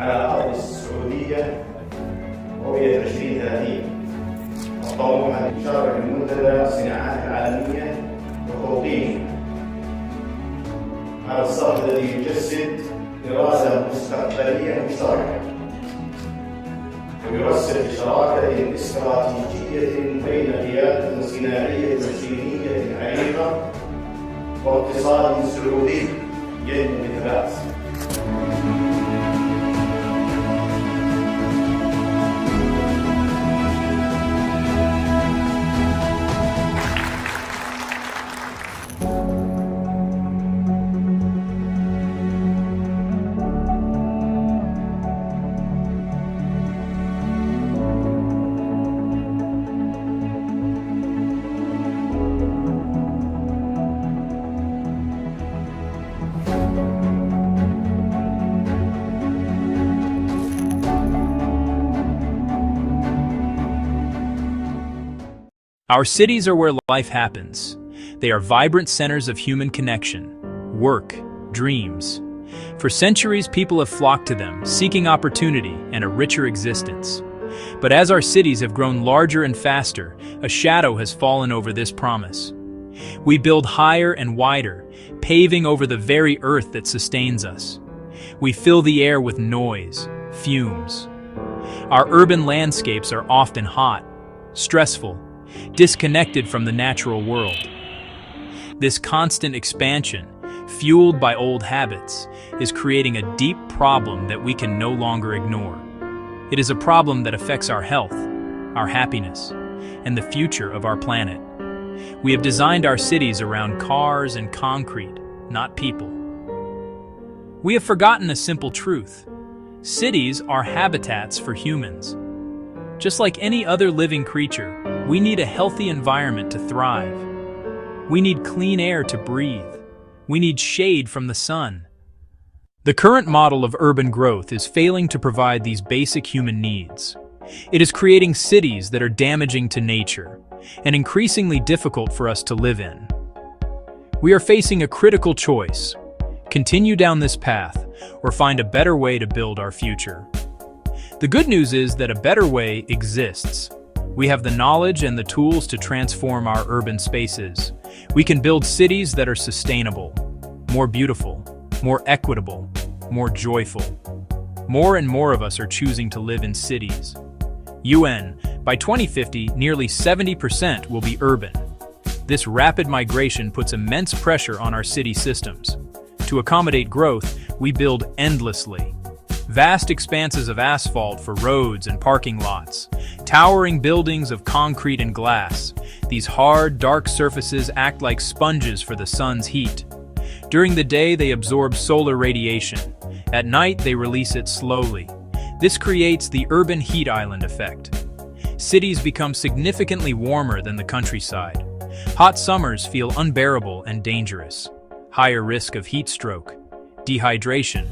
على أرض السعودية رؤية 2030 الطموح لإشارة المنتدى الصناعات العالمية وتوطين على الصف الذي يجسد دراسة مستقبلية مشتركة ويرسخ شراكة استراتيجية بين قيادة صناعية صينية عريقة واقتصاد سعودي ينمو بثبات. Our cities are where life happens. They are vibrant centers of human connection, work, dreams. For centuries, people have flocked to them, seeking opportunity and a richer existence. But as our cities have grown larger and faster, a shadow has fallen over this promise. We build higher and wider, paving over the very earth that sustains us. We fill the air with noise, fumes. Our urban landscapes are often hot, stressful, disconnected from the natural world. This constant expansion, fueled by old habits, is creating a deep problem that we can no longer ignore. It is a problem that affects our health, our happiness, and the future of our planet. We have designed our cities around cars and concrete, not people. We have forgotten a simple truth. Cities are habitats for humans. Just like any other living creature, we need a healthy environment to thrive. We need clean air to breathe. We need shade from the sun. The current model of urban growth is failing to provide these basic human needs. It is creating cities that are damaging to nature and increasingly difficult for us to live in. We are facing a critical choice: continue down this path or find a better way to build our future. The good news is that a better way exists. We have the knowledge and the tools to transform our urban spaces. We can build cities that are sustainable, more beautiful, more equitable, more joyful. More and more of us are choosing to live in cities. UN, by 2050, nearly 70% will be urban. This rapid migration puts immense pressure on our city systems. To accommodate growth, we build endlessly. Vast expanses of asphalt for roads and parking lots, towering buildings of concrete and glass. These hard, dark surfaces act like sponges for the sun's heat. During the day, they absorb solar radiation. At night, they release it slowly. This creates the urban heat island effect. Cities become significantly warmer than the countryside. Hot summers feel unbearable and dangerous. Higher risk of heat stroke, dehydration,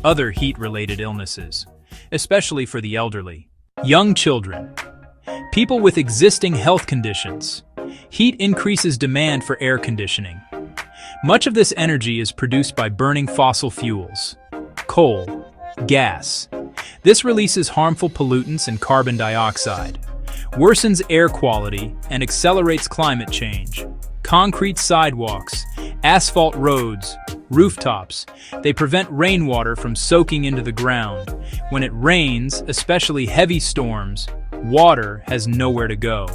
other heat-related illnesses, especially for the elderly. Young children, people with existing health conditions. Heat increases demand for air conditioning. Much of this energy is produced by burning fossil fuels, coal, gas. This releases harmful pollutants and carbon dioxide, worsens air quality, and accelerates climate change. Concrete sidewalks, asphalt roads, rooftops, they prevent rainwater from soaking into the ground. When it rains, especially heavy storms, water has nowhere to go.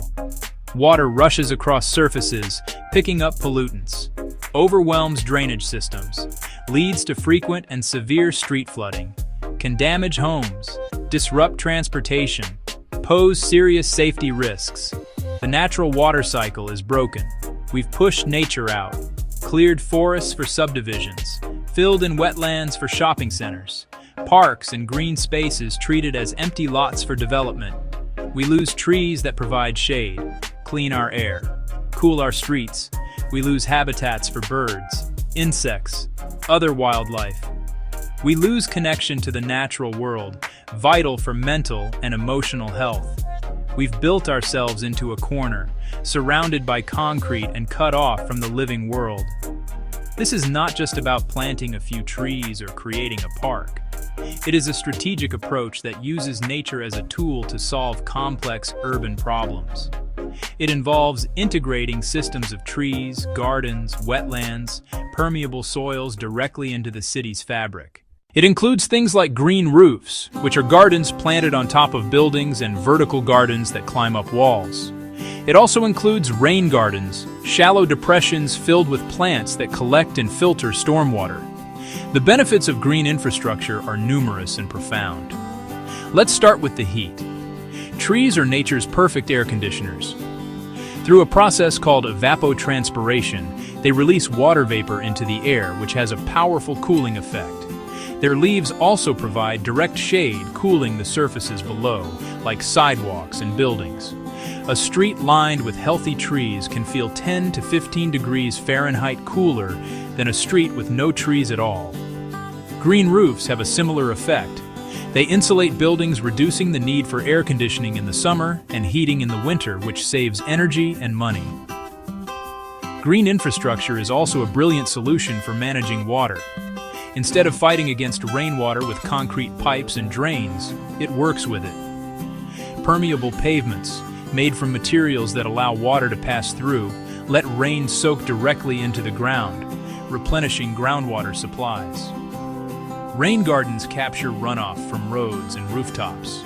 Water rushes across surfaces, picking up pollutants, overwhelms drainage systems, leads to frequent and severe street flooding, can damage homes, disrupt transportation, pose serious safety risks. The natural water cycle is broken. We've pushed nature out, cleared forests for subdivisions, filled in wetlands for shopping centers, parks and green spaces treated as empty lots for development. We lose trees that provide shade, clean our air, cool our streets. We lose habitats for birds, insects, other wildlife. We lose connection to the natural world, vital for mental and emotional health. We've built ourselves into a corner, surrounded by concrete and cut off from the living world. This is not just about planting a few trees or creating a park. It is a strategic approach that uses nature as a tool to solve complex urban problems. It involves integrating systems of trees, gardens, wetlands, permeable soils directly into the city's fabric. It includes things like green roofs, which are gardens planted on top of buildings, and vertical gardens that climb up walls. It also includes rain gardens, shallow depressions filled with plants that collect and filter stormwater. The benefits of green infrastructure are numerous and profound. Let's start with the heat. Trees are nature's perfect air conditioners. Through a process called evapotranspiration, they release water vapor into the air, which has a powerful cooling effect. Their leaves also provide direct shade, cooling the surfaces below, like sidewalks and buildings. A street lined with healthy trees can feel 10 to 15 degrees Fahrenheit cooler than a street with no trees at all. Green roofs have a similar effect. They insulate buildings, reducing the need for air conditioning in the summer and heating in the winter, which saves energy and money. Green infrastructure is also a brilliant solution for managing water. Instead of fighting against rainwater with concrete pipes and drains, it works with it. Permeable pavements, made from materials that allow water to pass through, let rain soak directly into the ground, replenishing groundwater supplies. Rain gardens capture runoff from roads and rooftops.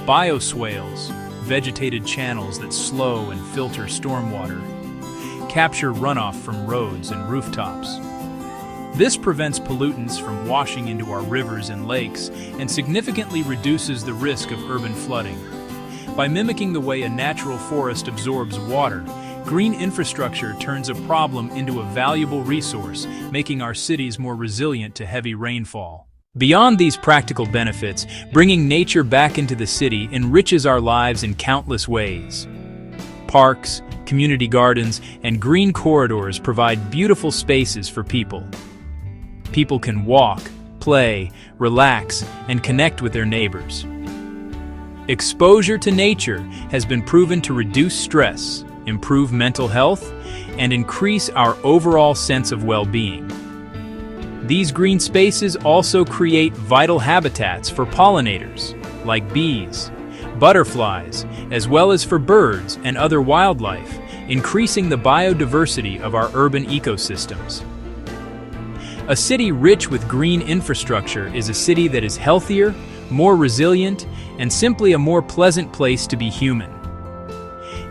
Bioswales, vegetated channels that slow and filter stormwater, capture runoff from roads and rooftops. This prevents pollutants from washing into our rivers and lakes and significantly reduces the risk of urban flooding. By mimicking the way a natural forest absorbs water, green infrastructure turns a problem into a valuable resource, making our cities more resilient to heavy rainfall. Beyond these practical benefits, bringing nature back into the city enriches our lives in countless ways. Parks, community gardens, and green corridors provide beautiful spaces for people. People can walk, play, relax, and connect with their neighbors. Exposure to nature has been proven to reduce stress, improve mental health, and increase our overall sense of well-being. These green spaces also create vital habitats for pollinators, like bees, butterflies, as well as for birds and other wildlife, increasing the biodiversity of our urban ecosystems. A city rich with green infrastructure is a city that is healthier, more resilient, and simply a more pleasant place to be human.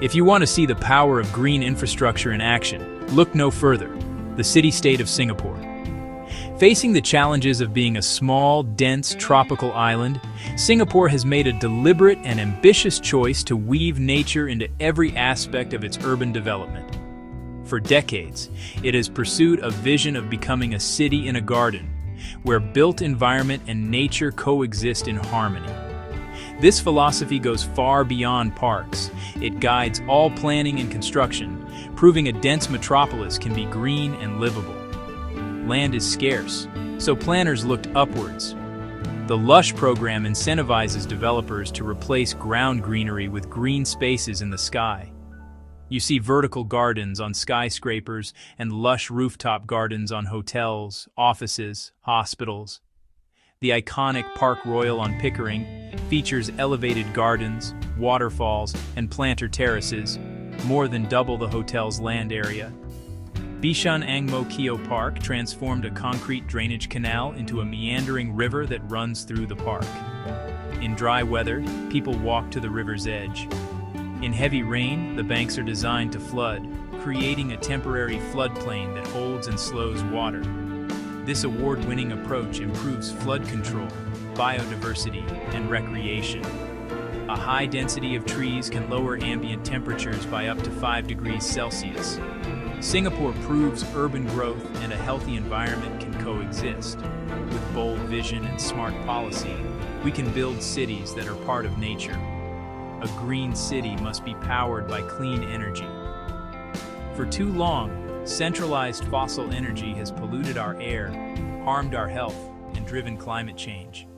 If you want to see the power of green infrastructure in action, look no further: the city-state of Singapore. Facing the challenges of being a small, dense, tropical island, Singapore has made a deliberate and ambitious choice to weave nature into every aspect of its urban development. For decades, it has pursued a vision of becoming a city in a garden, where built environment and nature coexist in harmony. This philosophy goes far beyond parks. It guides all planning and construction, proving a dense metropolis can be green and livable. Land is scarce, so planners looked upwards. The Lush program incentivizes developers to replace ground greenery with green spaces in the sky. You see vertical gardens on skyscrapers and lush rooftop gardens on hotels, offices, hospitals. The iconic Park Royal on Pickering features elevated gardens, waterfalls, and planter terraces, more than double the hotel's land area. Bishan Ang Mo Kio Park transformed a concrete drainage canal into a meandering river that runs through the park. In dry weather, people walk to the river's edge. In heavy rain, the banks are designed to flood, creating a temporary floodplain that holds and slows water. This award-winning approach improves flood control, biodiversity, and recreation. A high density of trees can lower ambient temperatures by up to 5 degrees Celsius. Singapore proves urban growth and a healthy environment can coexist. With bold vision and smart policy, we can build cities that are part of nature. A green city must be powered by clean energy. For too long, centralized fossil energy has polluted our air, harmed our health, and driven climate change.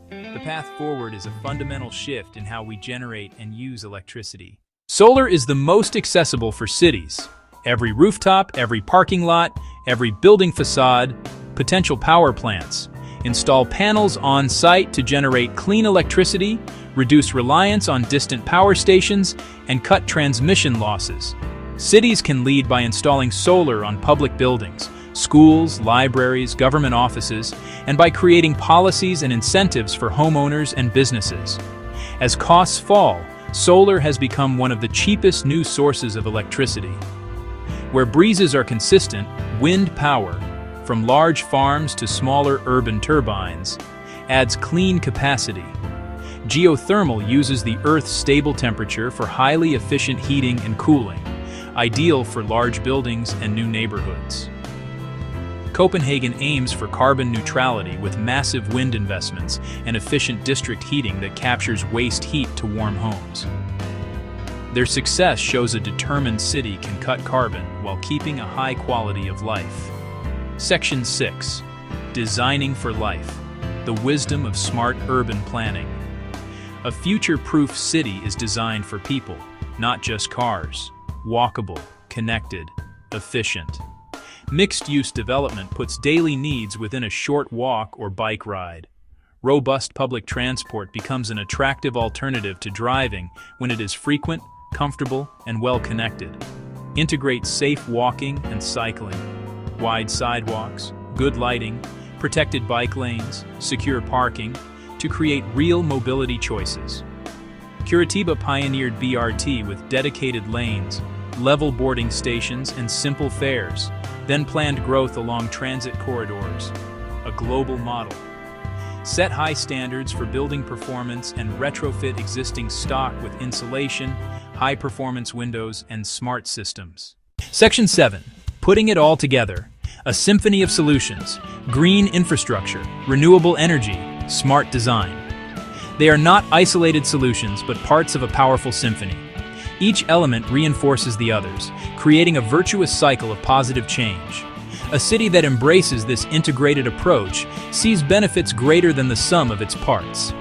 The path forward is a fundamental shift in how we generate and use electricity. Solar is the most accessible for cities. Every rooftop, every parking lot, every building facade, potential power plants, Install panels on site to generate clean electricity, reduce reliance on distant power stations, and cut transmission losses. Cities can lead by installing solar on public buildings, schools, libraries, government offices, and by creating policies and incentives for homeowners and businesses. As costs fall, solar has become one of the cheapest new sources of electricity. Where breezes are consistent, wind power, from large farms to smaller urban turbines, adds clean capacity. Geothermal uses the Earth's stable temperature for highly efficient heating and cooling, ideal for large buildings and new neighborhoods. Copenhagen aims for carbon neutrality with massive wind investments and efficient district heating that captures waste heat to warm homes. Their success shows a determined city can cut carbon while keeping a high quality of life. Section 6. Designing for Life. The wisdom of smart urban planning. A future-proof city is designed for people, not just cars. Walkable, connected, efficient. Mixed-use development puts daily needs within a short walk or bike ride. Robust public transport becomes an attractive alternative to driving when it is frequent, comfortable, and well-connected. Integrate safe walking and cycling. Wide sidewalks, good lighting, protected bike lanes, secure parking, to create real mobility choices. Curitiba pioneered BRT with dedicated lanes, level boarding stations, and simple fares, then planned growth along transit corridors, a global model. Set high standards for building performance and retrofit existing stock with insulation, high-performance windows, and smart systems. Section 7. Putting it all together. A symphony of solutions. Green infrastructure, renewable energy, smart design. They are not isolated solutions, but parts of a powerful symphony. Each element reinforces the others, creating a virtuous cycle of positive change. A city that embraces this integrated approach sees benefits greater than the sum of its parts.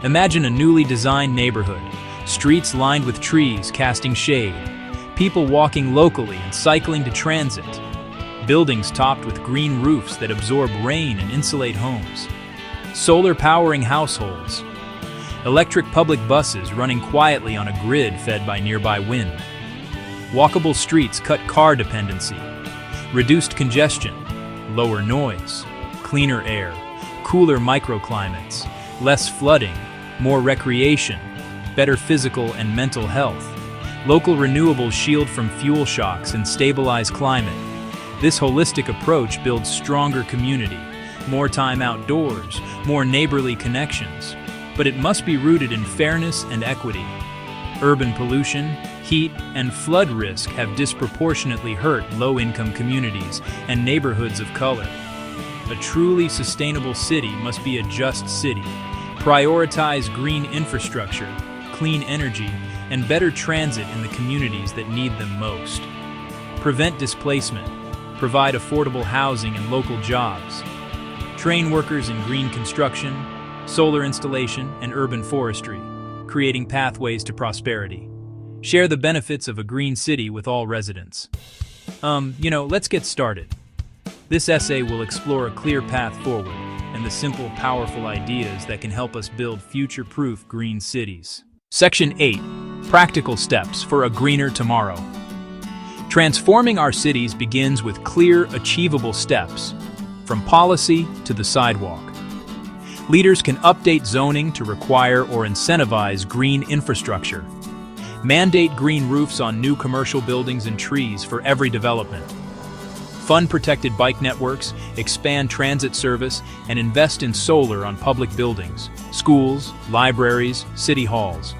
Imagine a newly designed neighborhood, streets lined with trees casting shade, people walking locally and cycling to transit, buildings topped with green roofs that absorb rain and insulate homes, solar powering households, electric public buses running quietly on a grid fed by nearby wind. Walkable streets cut car dependency, reduced congestion, lower noise, cleaner air, cooler microclimates, less flooding, more recreation, better physical and mental health. Local renewables shield from fuel shocks and stabilize climate. This holistic approach builds stronger community, more time outdoors, more neighborly connections. But it must be rooted in fairness and equity. Urban pollution, heat, and flood risk have disproportionately hurt low-income communities and neighborhoods of color. A truly sustainable city must be a just city. Prioritize green infrastructure, clean energy, and better transit in the communities that need them most. Prevent displacement. Provide affordable housing and local jobs. Train workers in green construction, solar installation, and urban forestry, creating pathways to prosperity. Share the benefits of a green city with all residents. Let's get started. This essay will explore a clear path forward and the simple, powerful ideas that can help us build future-proof green cities. Section 8. Practical steps for a greener tomorrow. Transforming our cities begins with clear, achievable steps, from policy to the sidewalk. Leaders can update zoning to require or incentivize green infrastructure. Mandate green roofs on new commercial buildings and trees for every development. Fund protected bike networks, expand transit service, and invest in solar on public buildings, schools, libraries, city halls.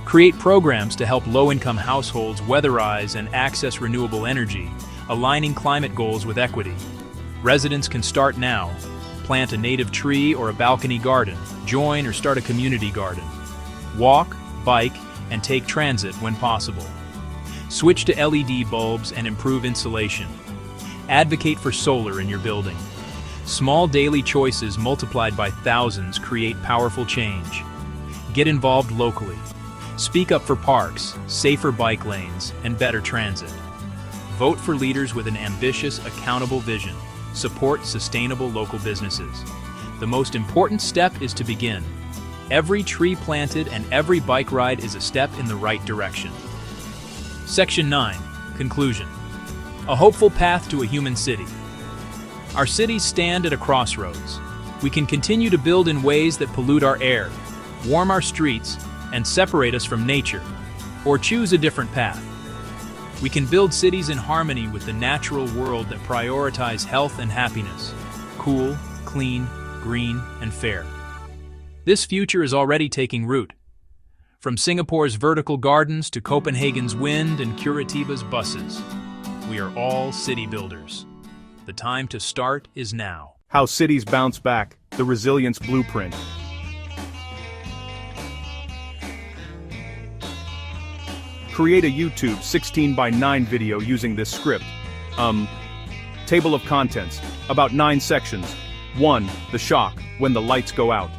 Create programs to help low-income households weatherize and access renewable energy, aligning climate goals with equity. Residents can start now. Plant a native tree or a balcony garden, join or start a community garden. Walk, bike, and take transit when possible. Switch to LED bulbs and improve insulation. Advocate for solar in your building. Small daily choices multiplied by thousands create powerful change. Get involved locally. Speak up for parks, safer bike lanes, and better transit. Vote for leaders with an ambitious, accountable vision. Support sustainable local businesses. The most important step is to begin. Every tree planted and every bike ride is a step in the right direction. Section 9. Conclusion. A hopeful path to a human city. Our cities stand at a crossroads. We can continue to build in ways that pollute our air, warm our streets, and separate us from nature, or choose a different path. We can build cities in harmony with the natural world that prioritize health and happiness, cool, clean, green, and fair. This future is already taking root. From Singapore's vertical gardens to Copenhagen's wind and Curitiba's buses, we are all city builders. The time to start is now. How cities bounce back, the resilience blueprint. Create a YouTube 16:9 video using this script. Table of contents, about 9 sections. 1. The shock, when the lights go out.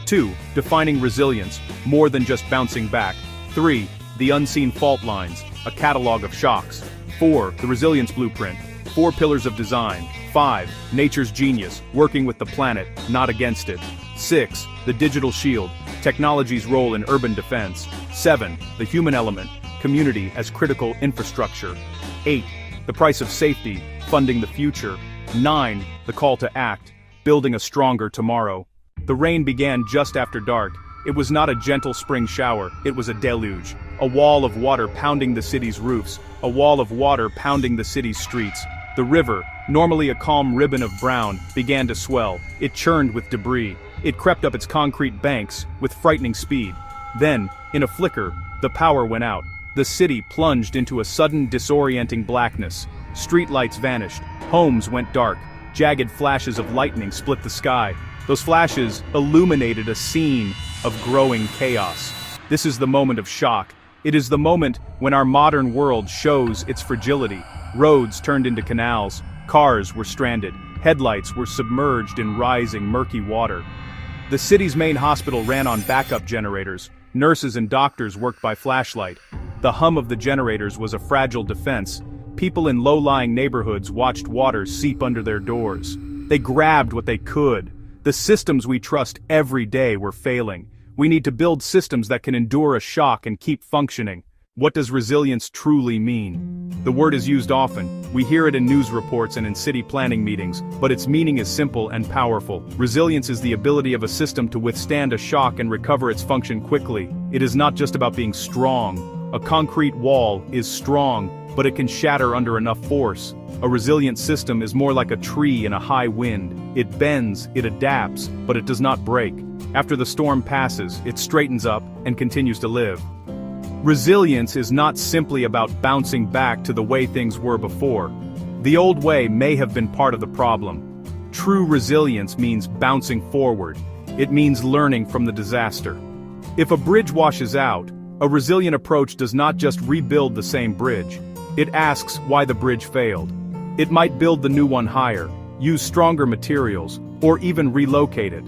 2. Defining resilience, more than just bouncing back. 3. The unseen fault lines, a catalog of shocks. 4. The resilience blueprint, 4 pillars of design. 5. Nature's genius, working with the planet, not against it. 6. The digital shield, technology's role in urban defense. 7. The human element, community as critical infrastructure. 8. The price of safety, funding the future. 9. The call to act, building a stronger tomorrow. The rain began just after dark. It was not a gentle spring shower, it was a deluge. A wall of water pounding the city's roofs, a wall of water pounding the city's streets. The river, normally a calm ribbon of brown, began to swell. It churned with debris. It crept up its concrete banks with frightening speed. Then, in a flicker, the power went out. The city plunged into a sudden disorienting blackness. Streetlights vanished. Homes went dark. Jagged flashes of lightning split the sky. Those flashes illuminated a scene of growing chaos. This is the moment of shock. It is the moment when our modern world shows its fragility. Roads turned into canals. Cars were stranded. Headlights were submerged in rising, murky water. The city's main hospital ran on backup generators. Nurses and doctors worked by flashlight. The hum of the generators was a fragile defense. People in low-lying neighborhoods watched water seep under their doors. They grabbed what they could. The systems we trust every day were failing. We need to build systems that can endure a shock and keep functioning. What does resilience truly mean? The word is used often. We hear it in news reports and in city planning meetings, but its meaning is simple and powerful. Resilience is the ability of a system to withstand a shock and recover its function quickly. It is not just about being strong. A concrete wall is strong, but it can shatter under enough force. A resilient system is more like a tree in a high wind. It bends, it adapts, but it does not break. After the storm passes, it straightens up and continues to live. Resilience is not simply about bouncing back to the way things were before. The old way may have been part of the problem. True resilience means bouncing forward. It means learning from the disaster. If a bridge washes out, a resilient approach does not just rebuild the same bridge. It asks why the bridge failed. It might build the new one higher, use stronger materials, or even relocate it.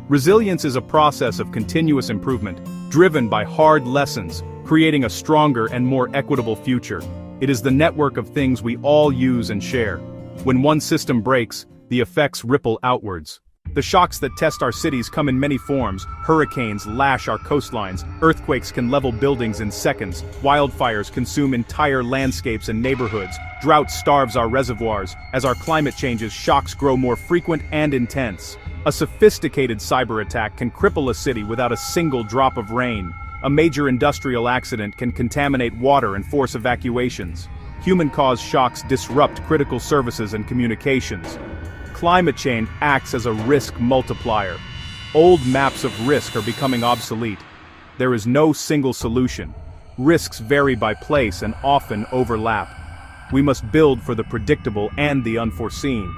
Resilience is a process of continuous improvement, driven by hard lessons, creating a stronger and more equitable future. It is the network of things we all use and share. When one system breaks, the effects ripple outwards. The shocks that test our cities come in many forms. Hurricanes lash our coastlines, earthquakes can level buildings in seconds, wildfires consume entire landscapes and neighborhoods, drought starves our reservoirs. As our climate changes, shocks grow more frequent and intense. A sophisticated cyber attack can cripple a city without a single drop of rain. A major industrial accident can contaminate water and force evacuations. Human-caused shocks disrupt critical services and communications. Climate change acts as a risk multiplier. Old maps of risk are becoming obsolete. There is no single solution. Risks vary by place and often overlap. We must build for the predictable and the unforeseen.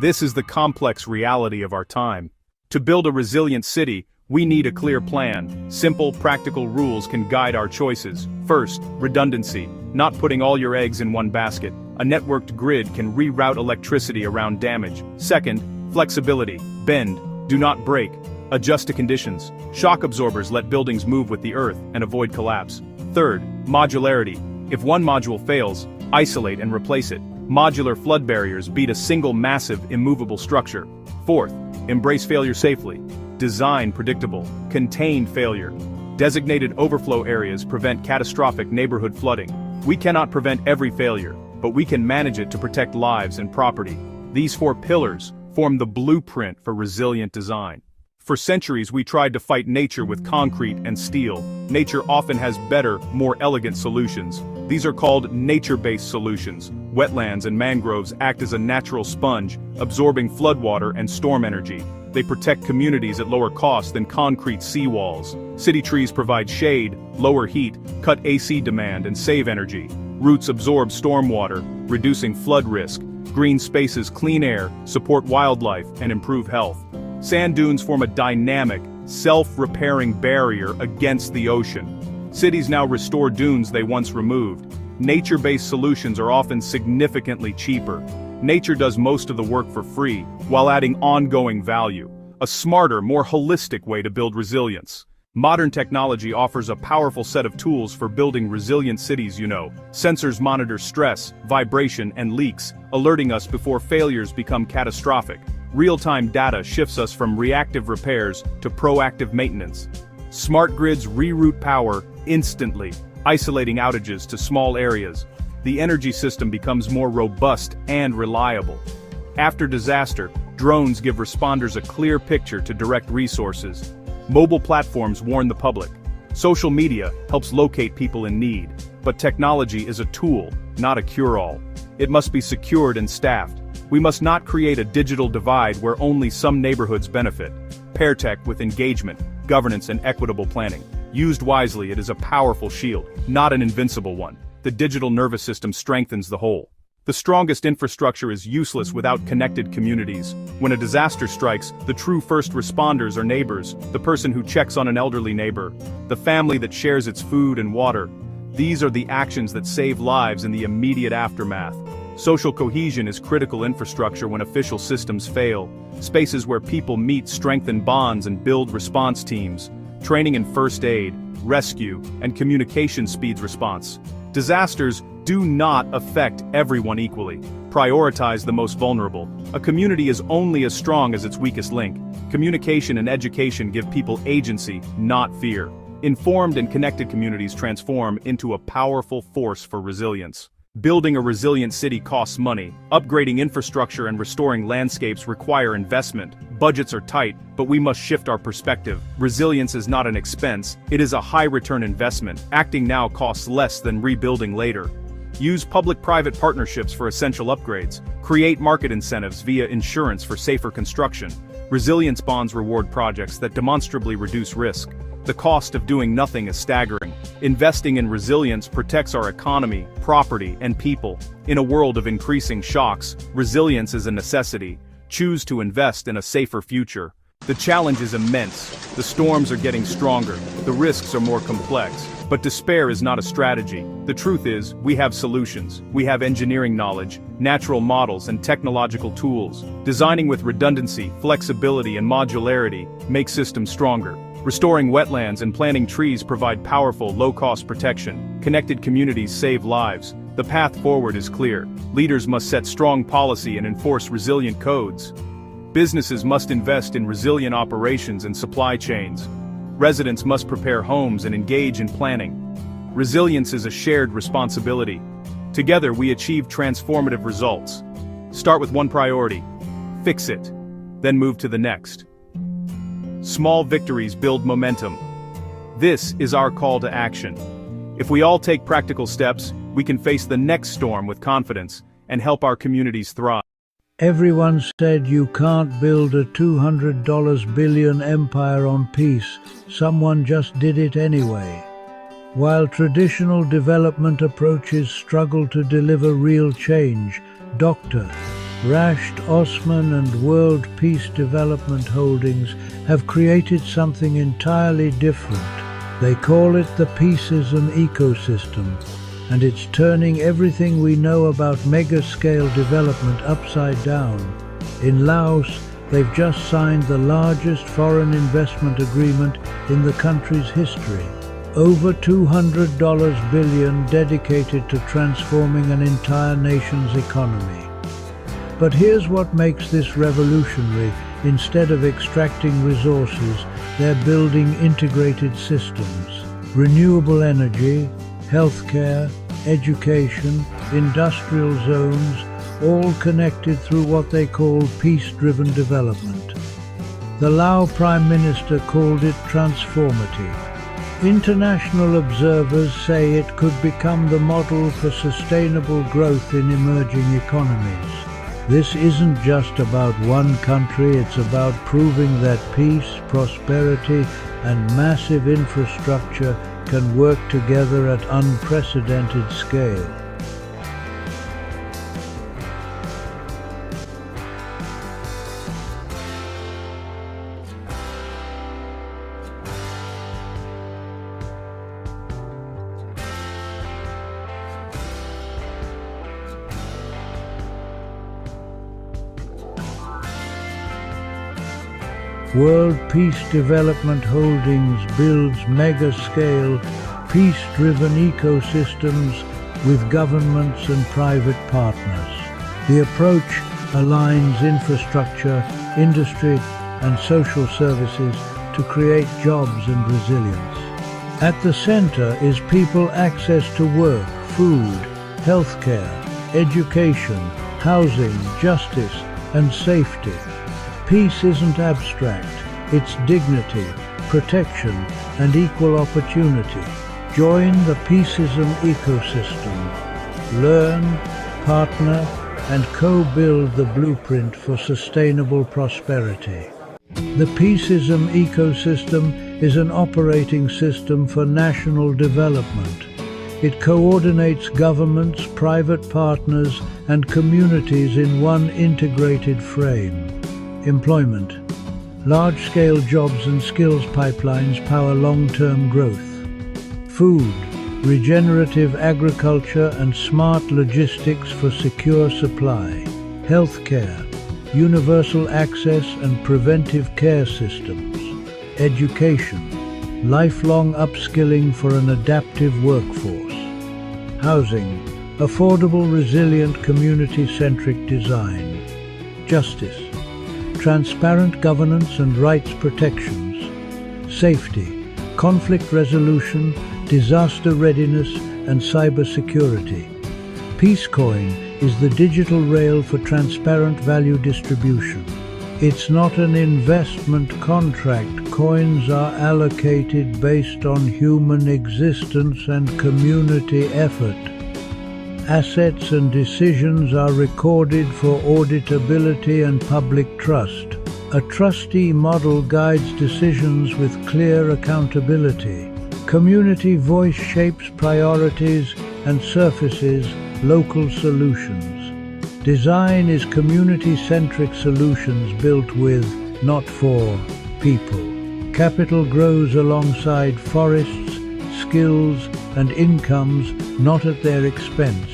This is the complex reality of our time. To build a resilient city, we need a clear plan. Simple, practical rules can guide our choices. First, redundancy. Not putting all your eggs in one basket. A networked grid can reroute electricity around damage. Second, flexibility. Bend, do not break. Adjust to conditions. Shock absorbers let buildings move with the earth and avoid collapse. Third, modularity. If one module fails, isolate and replace it. Modular flood barriers beat a single massive, immovable structure. Fourth, Embrace failure safely. Design predictable. Contain failure. Designated overflow areas prevent catastrophic neighborhood flooding. We cannot prevent every failure, but we can manage it to protect lives and property. These 4 pillars form the blueprint for resilient design. For centuries we tried to fight nature with concrete and steel. Nature often has better, more elegant solutions. These are called nature-based solutions. Wetlands and mangroves act as a natural sponge, absorbing floodwater and storm energy. They protect communities at lower cost than concrete seawalls. City trees provide shade, lower heat, cut AC demand, and save energy. Roots absorb stormwater, reducing flood risk. Green spaces clean air, support wildlife, and improve health. Sand dunes form a dynamic, self-repairing barrier against the ocean. Cities now restore dunes they once removed. Nature-based solutions are often significantly cheaper. Nature does most of the work for free, while adding ongoing value. A smarter, more holistic way to build resilience. Modern technology offers a powerful set of tools for building resilient cities. Sensors monitor stress, vibration, and leaks, alerting us before failures become catastrophic. Real-time data shifts us from reactive repairs to proactive maintenance. Smart grids reroute power instantly, isolating outages to small areas. The energy system becomes more robust and reliable. After disaster, drones give responders a clear picture to direct resources. Mobile platforms warn the public. Social media helps locate people in need. But technology is a tool, not a cure-all. It must be secured and staffed. We must not create a digital divide where only some neighborhoods benefit. Pair tech with engagement, governance, and equitable planning. Used wisely, it is a powerful shield, not an invincible one. The digital nervous system strengthens the whole. The strongest infrastructure is useless without connected communities. When a disaster strikes, the true first responders are neighbors, the person who checks on an elderly neighbor, the family that shares its food and water. These are the actions that save lives in the immediate aftermath. Social cohesion is critical infrastructure when official systems fail. Spaces where people meet strengthen bonds and build response teams. Training in first aid, rescue, and communication speeds response. Disasters do not affect everyone equally. Prioritize the most vulnerable. A community is only as strong as its weakest link. Communication and education give people agency, not fear. Informed and connected communities transform into a powerful force for resilience. Building a resilient city costs money. Upgrading infrastructure and restoring landscapes require investment. Budgets are tight, but we must shift our perspective. Resilience is not an expense, it is a high-return investment. Acting now costs less than rebuilding later. Use public-private partnerships for essential upgrades. Create market incentives via insurance for safer construction. Resilience bonds reward projects that demonstrably reduce risk. The cost of doing nothing is staggering. Investing in resilience protects our economy, property, and people. In a world of increasing shocks, resilience is a necessity. Choose to invest in a safer future. The challenge is immense. The storms are getting stronger. The risks are more complex. But despair is not a strategy. The truth is, we have solutions. We have engineering knowledge, natural models, and technological tools. Designing with redundancy, flexibility, and modularity makes systems stronger. Restoring wetlands and planting trees provide powerful, low-cost protection. Connected communities save lives. The path forward is clear. Leaders must set strong policy and enforce resilient codes. Businesses must invest in resilient operations and supply chains. Residents must prepare homes and engage in planning. Resilience is a shared responsibility. Together we achieve transformative results. Start with one priority. Fix it. Then move to the next. Small victories build momentum. This is our call to action. If we all take practical steps, we can face the next storm with confidence and help our communities thrive. Everyone said you can't build a $200 billion empire on peace. Someone just did it anyway. While traditional development approaches struggle to deliver real change, Dr. Rashed Osman and World Peace Development Holdings have created something entirely different. They call it the Peacism ecosystem, and it's turning everything we know about mega-scale development upside down. In Laos, they've just signed the largest foreign investment agreement in the country's history. Over $200 billion dedicated to transforming an entire nation's economy. But here's what makes this revolutionary. Instead of extracting resources, they're building integrated systems. Renewable energy, healthcare, education, industrial zones, all connected through what they call peace-driven development. The Laos Prime Minister called it transformative. International observers say it could become the model for sustainable growth in emerging economies. This isn't just about one country, it's about proving that peace, prosperity, and massive infrastructure can work together at unprecedented scale. World Peace Development Holdings builds mega-scale, peace-driven ecosystems with governments and private partners. The approach aligns infrastructure, industry, and social services to create jobs and resilience. At the center is people access to work, food, healthcare, education, housing, justice, and safety. Peace isn't abstract, it's dignity, protection, and equal opportunity. Join the Peaceism ecosystem. Learn, partner, and co-build the blueprint for sustainable prosperity. The Peaceism ecosystem is an operating system for national development. It coordinates governments, private partners, and communities in one integrated frame. Employment. Large-scale jobs and skills pipelines power long-term growth. Food. Regenerative agriculture and smart logistics for secure supply. Healthcare. Universal access and preventive care systems. Education. Lifelong upskilling for an adaptive workforce. Housing. Affordable, resilient, community-centric design. Justice. Transparent governance and rights protections. Safety. Conflict resolution, disaster readiness, and cybersecurity. Peacecoin is the digital rail for transparent value distribution. It's not an investment contract. Coins are allocated based on human existence and community effort. Assets and decisions are recorded for auditability and public trust. A trustee model guides decisions with clear accountability. Community voice shapes priorities and surfaces local solutions. Design is community-centric solutions built with, not for, people. Capital grows alongside forests, skills, and incomes, not at their expense.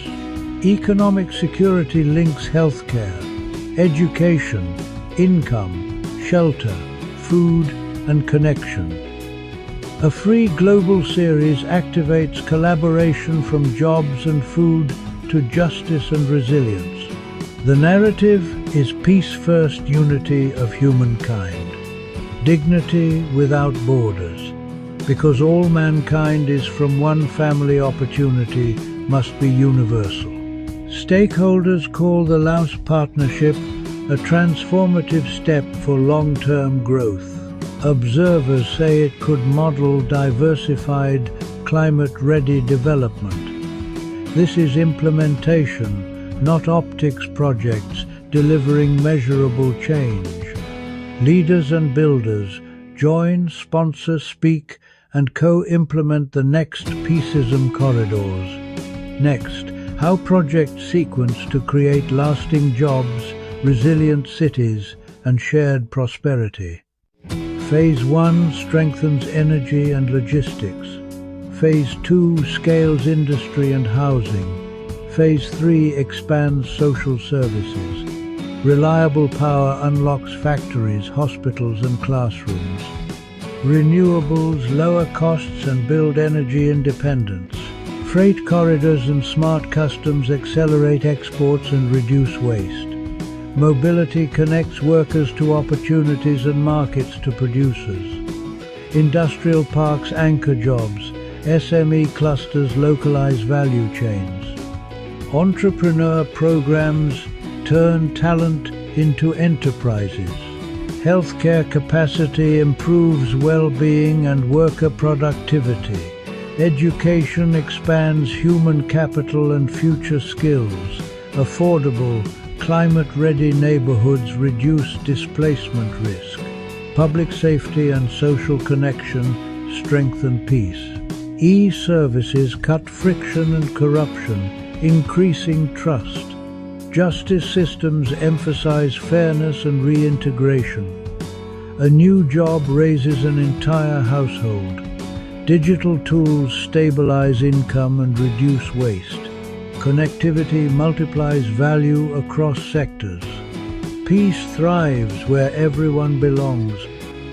Economic security links healthcare, education, income, shelter, food, and connection. A free global series activates collaboration from jobs and food to justice and resilience. The narrative is peace-first unity of humankind, dignity without borders, because all mankind is from one family. Opportunity must be universal. Stakeholders call the Laos Partnership a transformative step for long-term growth. Observers say it could model diversified, climate-ready development. This is implementation, not optics projects, delivering measurable change. Leaders and builders join, sponsor, speak, and co-implement the next Peaceism corridors. Next, how projects sequence to create lasting jobs, resilient cities, and shared prosperity. Phase 1 strengthens energy and logistics. Phase 2 scales industry and housing. Phase 3 expands social services. Reliable power unlocks factories, hospitals, and classrooms. Renewables lower costs and build energy independence. Freight corridors and smart customs accelerate exports and reduce waste. Mobility connects workers to opportunities and markets to producers. Industrial parks anchor jobs. SME clusters localize value chains. Entrepreneur programs turn talent into enterprises. Healthcare capacity improves well-being and worker productivity. Education expands human capital and future skills. Affordable, climate-ready neighborhoods reduce displacement risk. Public safety and social connection strengthen peace. E-services cut friction and corruption, increasing trust. Justice systems emphasize fairness and reintegration. A new job raises an entire household. Digital tools stabilize income and reduce waste. Connectivity multiplies value across sectors. Peace thrives where everyone belongs.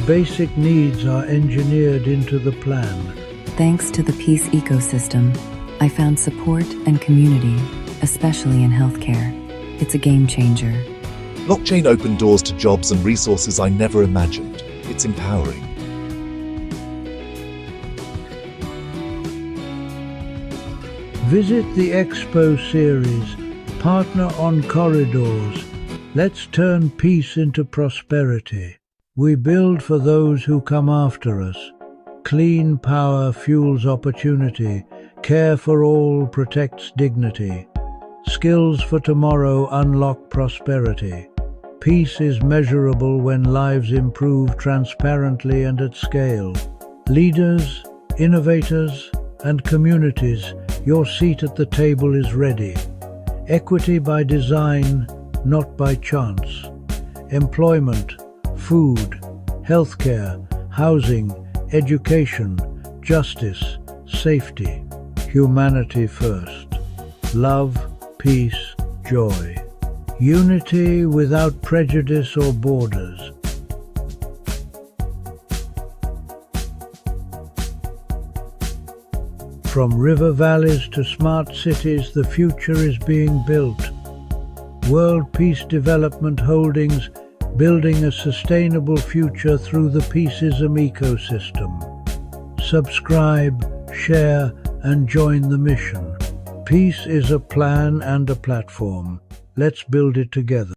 Basic needs are engineered into the plan. Thanks to the peace ecosystem, I found support and community, especially in healthcare. It's a game changer. Blockchain opened doors to jobs and resources I never imagined. It's empowering. Visit the Expo series, Partner on Corridors. Let's turn peace into prosperity. We build for those who come after us. Clean power fuels opportunity. Care for all protects dignity. Skills for tomorrow unlock prosperity. Peace is measurable when lives improve transparently and at scale. Leaders, innovators, and communities, your seat at the table is ready. Equity by design, not by chance. Employment, food, healthcare, housing, education, justice, safety. Humanity first. Love, peace, joy. Unity without prejudice or borders. From river valleys to smart cities, the future is being built. World Peace Development Holdings, building a sustainable future through the Peaceism ecosystem. Subscribe, share, and join the mission. Peace is a plan and a platform. Let's build it together.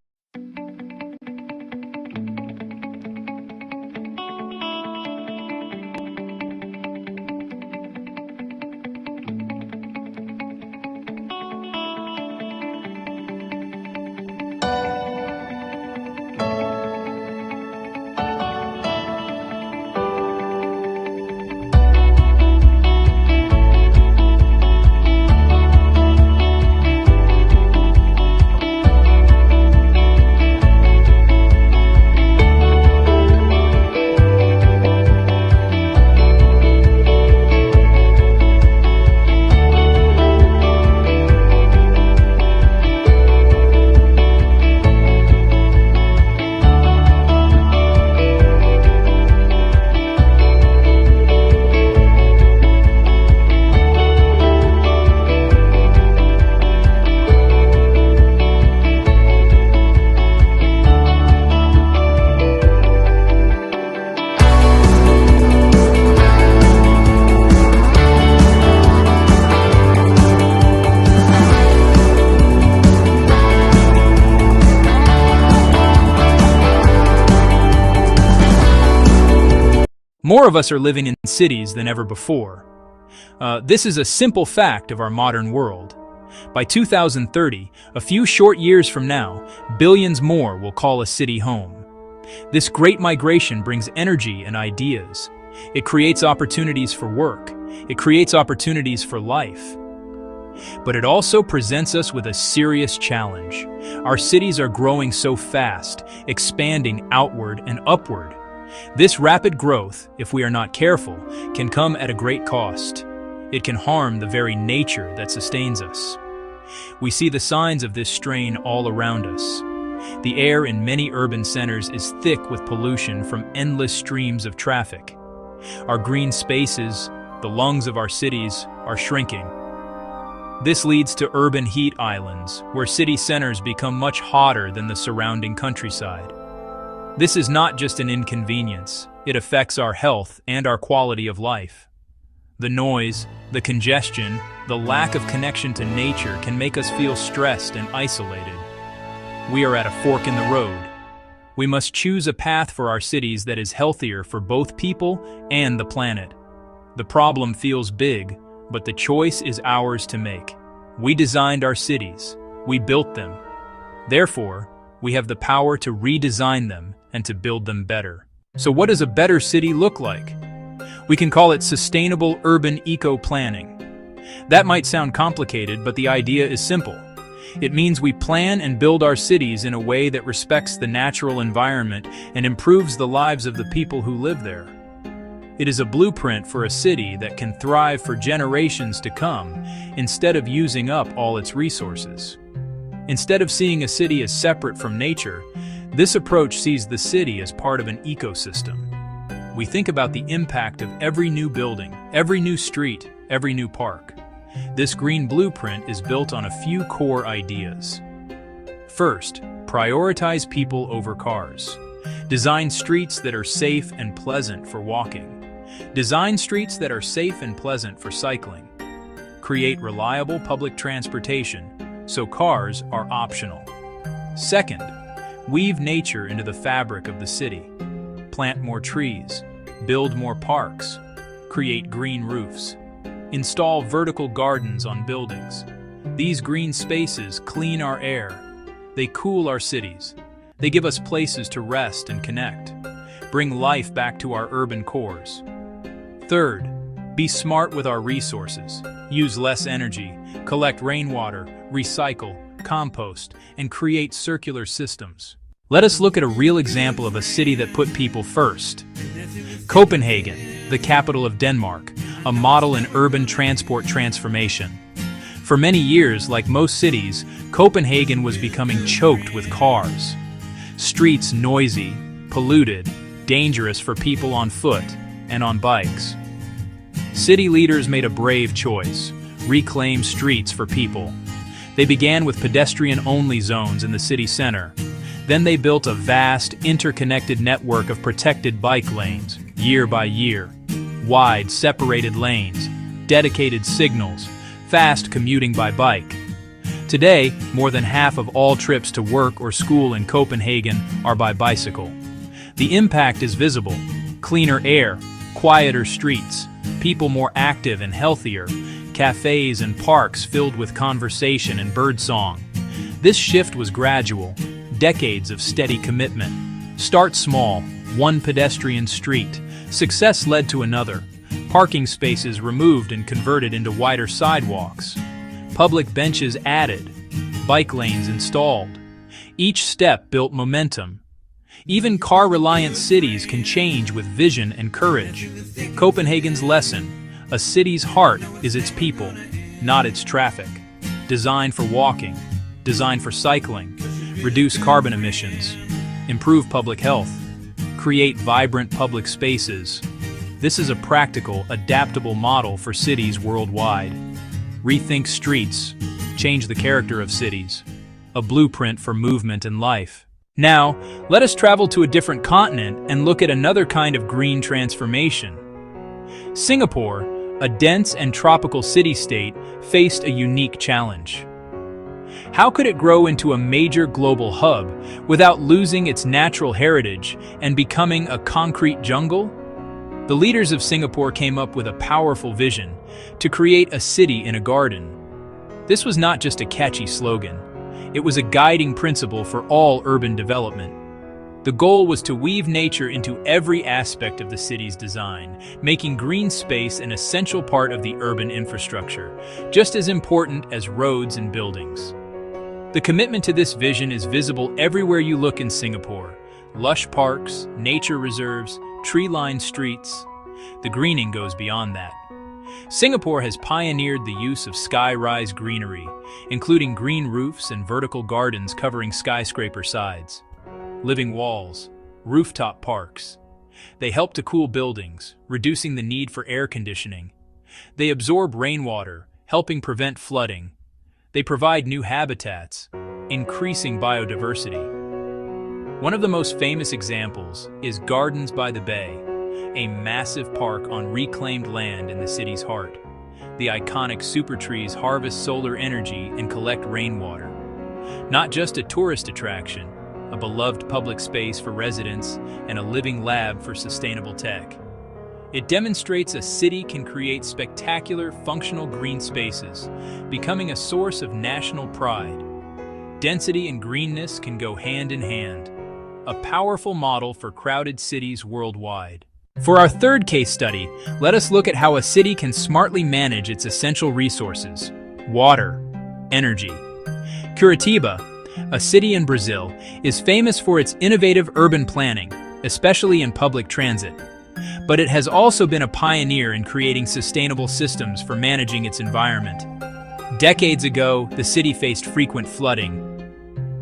More of us are living in cities than ever before. This is a simple fact of our modern world. By 2030, a few short years from now, billions more will call a city home. This great migration brings energy and ideas. It creates opportunities for work. It creates opportunities for life. But it also presents us with a serious challenge. Our cities are growing so fast, expanding outward and upward. This rapid growth, if we are not careful, can come at a great cost. It can harm the very nature that sustains us. We see the signs of this strain all around us. The air in many urban centers is thick with pollution from endless streams of traffic. Our green spaces, the lungs of our cities, are shrinking. This leads to urban heat islands, where city centers become much hotter than the surrounding countryside. This is not just an inconvenience, it affects our health and our quality of life. The noise, the congestion, the lack of connection to nature can make us feel stressed and isolated. We are at a fork in the road. We must choose a path for our cities that is healthier for both people and the planet. The problem feels big, but the choice is ours to make. We designed our cities. We built them. Therefore, we have the power to redesign them and to build them better. So what does a better city look like? We can call it sustainable urban eco-planning. That might sound complicated, but the idea is simple. It means we plan and build our cities in a way that respects the natural environment and improves the lives of the people who live there. It is a blueprint for a city that can thrive for generations to come, instead of using up all its resources. Instead of seeing a city as separate from nature, this approach sees the city as part of an ecosystem. We think about the impact of every new building, every new street, every new park. This green blueprint is built on a few core ideas. First, prioritize people over cars. Design streets that are safe and pleasant for walking. Design streets that are safe and pleasant for cycling. Create reliable public transportation, so cars are optional. Second, weave nature into the fabric of the city. Plant more trees, build more parks, create green roofs. Install vertical gardens on buildings. These green spaces clean our air. They cool our cities. They give us places to rest and connect. Bring life back to our urban cores. Third, be smart with our resources. Use less energy, collect rainwater, recycle, compost, and create circular systems. Let us look at a real example of a city that put people first. Copenhagen, the capital of Denmark, a model in urban transport transformation. For many years, like most cities, Copenhagen was becoming choked with cars. Streets noisy, polluted, dangerous for people on foot and on bikes. City leaders made a brave choice: reclaim streets for people. They began with pedestrian-only zones in the city center. Then they built a vast, interconnected network of protected bike lanes, year by year. Wide, separated lanes, dedicated signals, fast commuting by bike. Today, more than half of all trips to work or school in Copenhagen are by bicycle. The impact is visible: cleaner air, quieter streets, people more active and healthier, cafes and parks filled with conversation and birdsong. This shift was gradual, decades of steady commitment. Start small, one pedestrian street. Success led to another. Parking spaces removed and converted into wider sidewalks. Public benches added. Bike lanes installed. Each step built momentum. Even car-reliant cities can change with vision and courage. Copenhagen's lesson: a city's heart is its people, not its traffic. Designed for walking, designed for cycling, reduce carbon emissions, improve public health, create vibrant public spaces. This is a practical, adaptable model for cities worldwide. Rethink streets, change the character of cities. A blueprint for movement and life. Now, let us travel to a different continent and look at another kind of green transformation. Singapore, a dense and tropical city-state, faced a unique challenge. How could it grow into a major global hub without losing its natural heritage and becoming a concrete jungle? The leaders of Singapore came up with a powerful vision: to create a city in a garden. This was not just a catchy slogan. It was a guiding principle for all urban development. The goal was to weave nature into every aspect of the city's design, making green space an essential part of the urban infrastructure, just as important as roads and buildings. The commitment to this vision is visible everywhere you look in Singapore. Lush parks, nature reserves, tree-lined streets. The greening goes beyond that. Singapore has pioneered the use of sky-rise greenery, including green roofs and vertical gardens covering skyscraper sides. Living walls, rooftop parks. They help to cool buildings, reducing the need for air conditioning. They absorb rainwater, helping prevent flooding. They provide new habitats, increasing biodiversity. One of the most famous examples is Gardens by the Bay, a massive park on reclaimed land in the city's heart. The iconic super trees harvest solar energy and collect rainwater. Not just a tourist attraction, a beloved public space for residents and a living lab for sustainable tech. It demonstrates a city can create spectacular, functional green spaces, becoming a source of national pride. Density and greenness can go hand in hand, a powerful model for crowded cities worldwide. For our third case study, let us look at how a city can smartly manage its essential resources: water, energy. Curitiba, a city in Brazil, is famous for its innovative urban planning, especially in public transit. But it has also been a pioneer in creating sustainable systems for managing its environment. Decades ago, the city faced frequent flooding.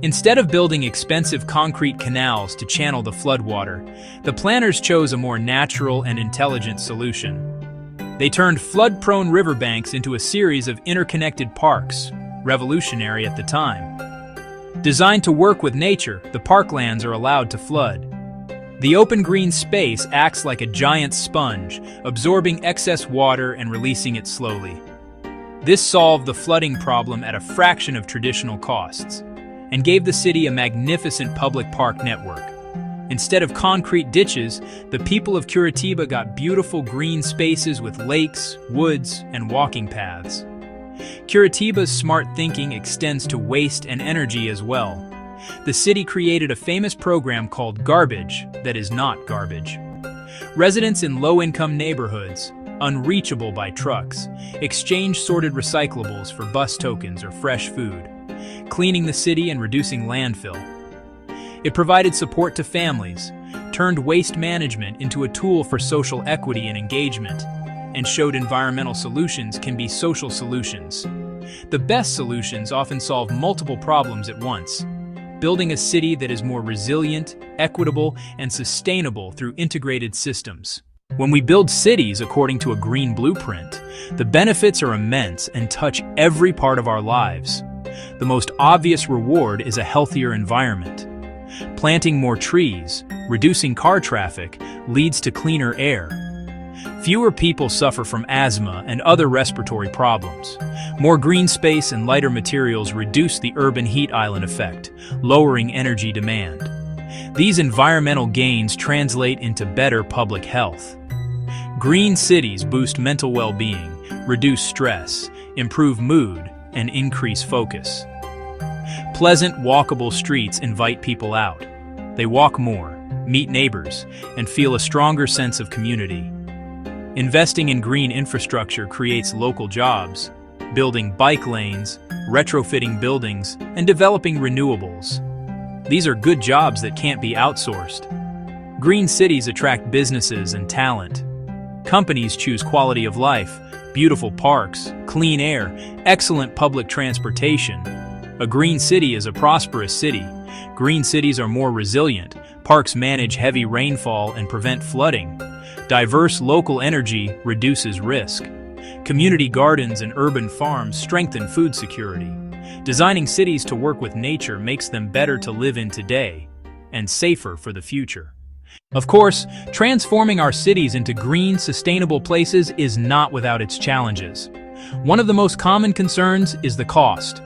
Instead of building expensive concrete canals to channel the floodwater, the planners chose a more natural and intelligent solution. They turned flood-prone riverbanks into a series of interconnected parks, revolutionary at the time. Designed to work with nature, the parklands are allowed to flood. The open green space acts like a giant sponge, absorbing excess water and releasing it slowly. This solved the flooding problem at a fraction of traditional costs, and gave the city a magnificent public park network. Instead of concrete ditches, the people of Curitiba got beautiful green spaces with lakes, woods, and walking paths. Curitiba's smart thinking extends to waste and energy as well. The city created a famous program called Garbage that is not garbage. Residents in low-income neighborhoods, unreachable by trucks, exchange sorted recyclables for bus tokens or fresh food, cleaning the city and reducing landfill. It provided support to families, turned waste management into a tool for social equity and engagement, and showed environmental solutions can be social solutions. The best solutions often solve multiple problems at once, building a city that is more resilient, equitable, and sustainable through integrated systems. When we build cities according to a green blueprint, the benefits are immense and touch every part of our lives. The most obvious reward is a healthier environment. Planting more trees, reducing car traffic, leads to cleaner air. Fewer people suffer from asthma and other respiratory problems. More green space and lighter materials reduce the urban heat island effect, lowering energy demand. These environmental gains translate into better public health. Green cities boost mental well-being, reduce stress, improve mood, and increase focus. Pleasant, walkable streets invite people out. They walk more, meet neighbors, and feel a stronger sense of community. Investing in green infrastructure creates local jobs, building bike lanes, retrofitting buildings, and developing renewables. These are good jobs that can't be outsourced. Green cities attract businesses and talent. Companies choose quality of life, beautiful parks, clean air, excellent public transportation. A green city is a prosperous city. Green cities are more resilient. Parks manage heavy rainfall and prevent flooding. Diverse local energy reduces risk. Community gardens and urban farms strengthen food security. Designing cities to work with nature makes them better to live in today and safer for the future. Of course, transforming our cities into green, sustainable places is not without its challenges. One of the most common concerns is the cost.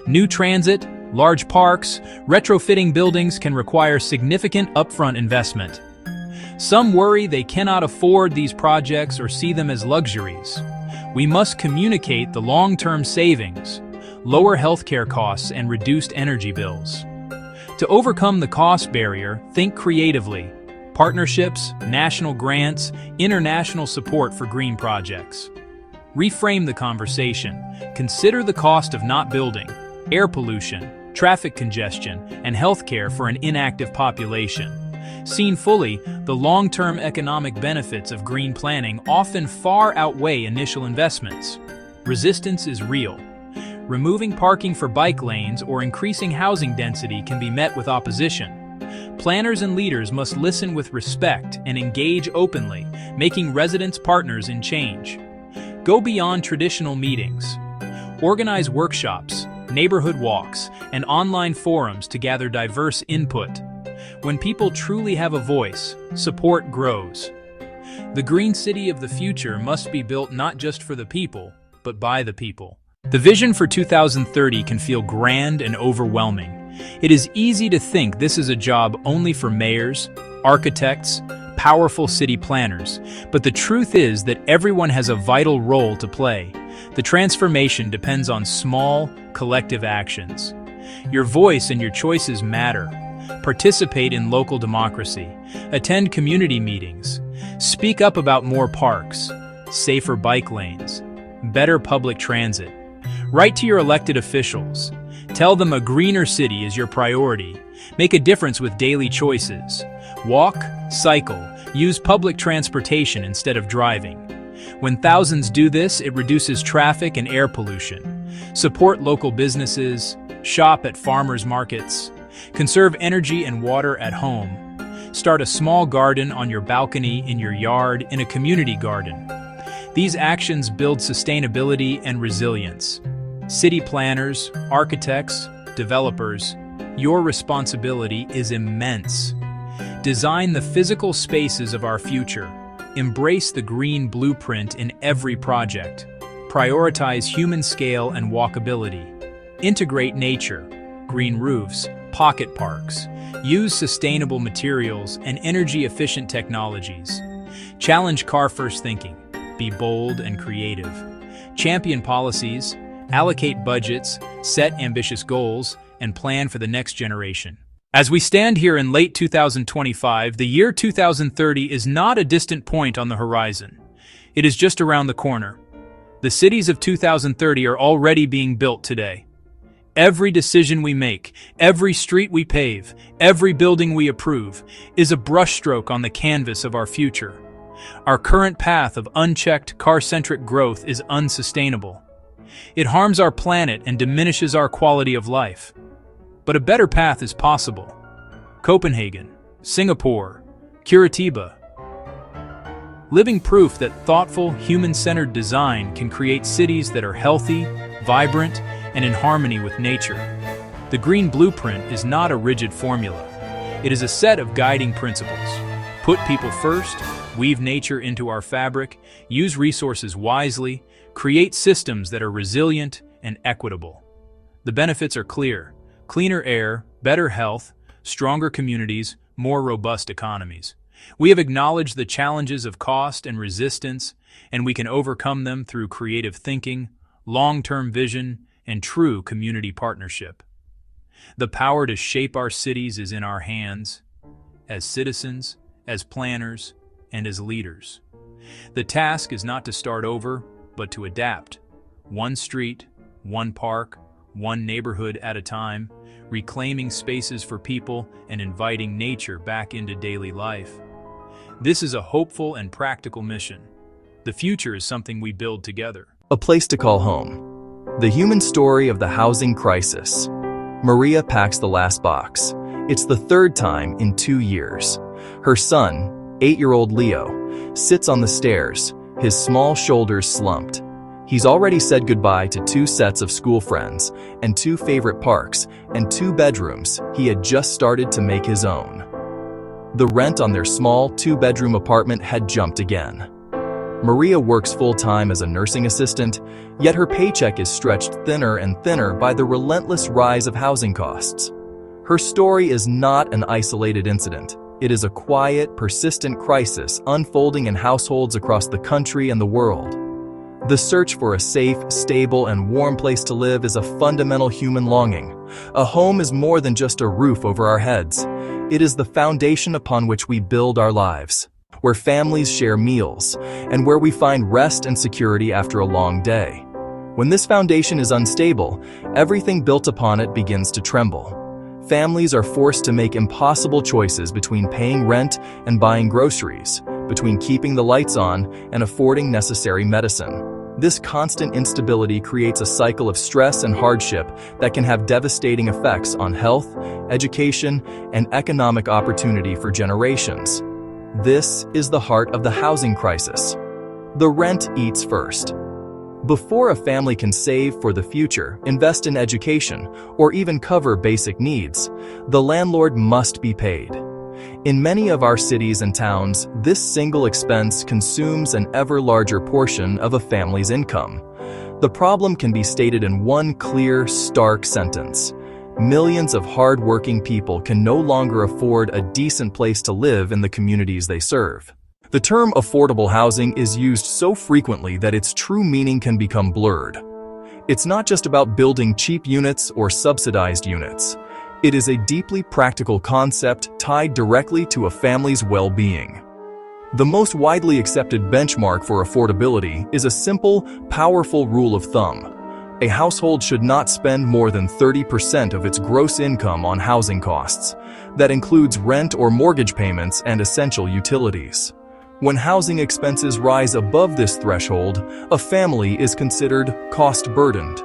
New transit, large parks, retrofitting buildings can require significant upfront investment. Some worry they cannot afford these projects or see them as luxuries. We must communicate the long-term savings, lower healthcare costs, and reduced energy bills. To overcome the cost barrier, think creatively. Partnerships, national grants, international support for green projects. Reframe the conversation. Consider the cost of not building, air pollution, traffic congestion, and healthcare for an inactive population. Seen fully, the long-term economic benefits of green planning often far outweigh initial investments. Resistance is real. Removing parking for bike lanes or increasing housing density can be met with opposition. Planners and leaders must listen with respect and engage openly, making residents partners in change. Go beyond traditional meetings. Organize workshops, neighborhood walks, and online forums to gather diverse input. When people truly have a voice, support grows. The green city of the future must be built not just for the people, but by the people. The vision for 2030 can feel grand and overwhelming. It is easy to think this is a job only for mayors, architects, powerful city planners, but the truth is that everyone has a vital role to play. The transformation depends on small, collective actions. Your voice and your choices matter. Participate in local democracy. Attend community meetings. Speak up about more parks, safer bike lanes, better public transit. Write to your elected officials. Tell them a greener city is your priority. Make a difference with daily choices. Walk, cycle, use public transportation instead of driving. When thousands do this, it reduces traffic and air pollution. Support local businesses, shop at farmers markets, conserve energy and water at home. Start a small garden on your balcony, in your yard, in a community garden. These actions build sustainability and resilience. City planners, architects, developers, your responsibility is immense. Design the physical spaces of our future. Embrace the green blueprint in every project. Prioritize human scale and walkability. Integrate nature, green roofs, pocket parks. Use sustainable materials and energy-efficient technologies. Challenge car-first thinking. Be bold and creative. Champion policies, allocate budgets, set ambitious goals, and plan for the next generation. As we stand here in late 2025, the year 2030 is not a distant point on the horizon. It is just around the corner. The cities of 2030 are already being built today. Every decision we make, every street we pave, every building we approve, is a brushstroke on the canvas of our future. Our current path of unchecked, car-centric growth is unsustainable. It harms our planet and diminishes our quality of life. But a better path is possible. Copenhagen, Singapore, Curitiba. Living proof that thoughtful, human-centered design can create cities that are healthy, vibrant, and in harmony with nature. The Green Blueprint is not a rigid formula. It is a set of guiding principles. Put people first, weave nature into our fabric, use resources wisely, create systems that are resilient and equitable. The benefits are clear: cleaner air, better health, stronger communities, more robust economies. We have acknowledged the challenges of cost and resistance, and we can overcome them through creative thinking, long-term vision, and true community partnership. The power to shape our cities is in our hands, as citizens, as planners, and as leaders. The task is not to start over, but to adapt. One street, one park, one neighborhood at a time, reclaiming spaces for people and inviting nature back into daily life. This is a hopeful and practical mission. The future is something we build together. A place to call home. The human story of the housing crisis. Maria packs the last box. It's the third time in 2 years. Her son, 8-year-old Leo, sits on the stairs, his small shoulders slumped. He's already said goodbye to 2 sets of school friends, and 2 favorite parks, and 2 bedrooms he had just started to make his own. The rent on their small 2-bedroom apartment had jumped again. Maria works full-time as a nursing assistant, yet her paycheck is stretched thinner and thinner by the relentless rise of housing costs. Her story is not an isolated incident. It is a quiet, persistent crisis unfolding in households across the country and the world. The search for a safe, stable, and warm place to live is a fundamental human longing. A home is more than just a roof over our heads. It is the foundation upon which we build our lives, where families share meals, and where we find rest and security after a long day. When this foundation is unstable, everything built upon it begins to tremble. Families are forced to make impossible choices between paying rent and buying groceries, between keeping the lights on and affording necessary medicine. This constant instability creates a cycle of stress and hardship that can have devastating effects on health, education, and economic opportunity for generations. This is the heart of the housing crisis. The rent eats first. Before a family can save for the future, invest in education, or even cover basic needs, the landlord must be paid. In many of our cities and towns, this single expense consumes an ever larger portion of a family's income. The problem can be stated in one clear, stark sentence. Millions of hard-working people can no longer afford a decent place to live in the communities they serve. The term affordable housing is used so frequently that its true meaning can become blurred. It's not just about building cheap units or subsidized units. It is a deeply practical concept tied directly to a family's well-being. The most widely accepted benchmark for affordability is a simple, powerful rule of thumb. A household should not spend more than 30% of its gross income on housing costs. That includes rent or mortgage payments and essential utilities. When housing expenses rise above this threshold, a family is considered cost-burdened.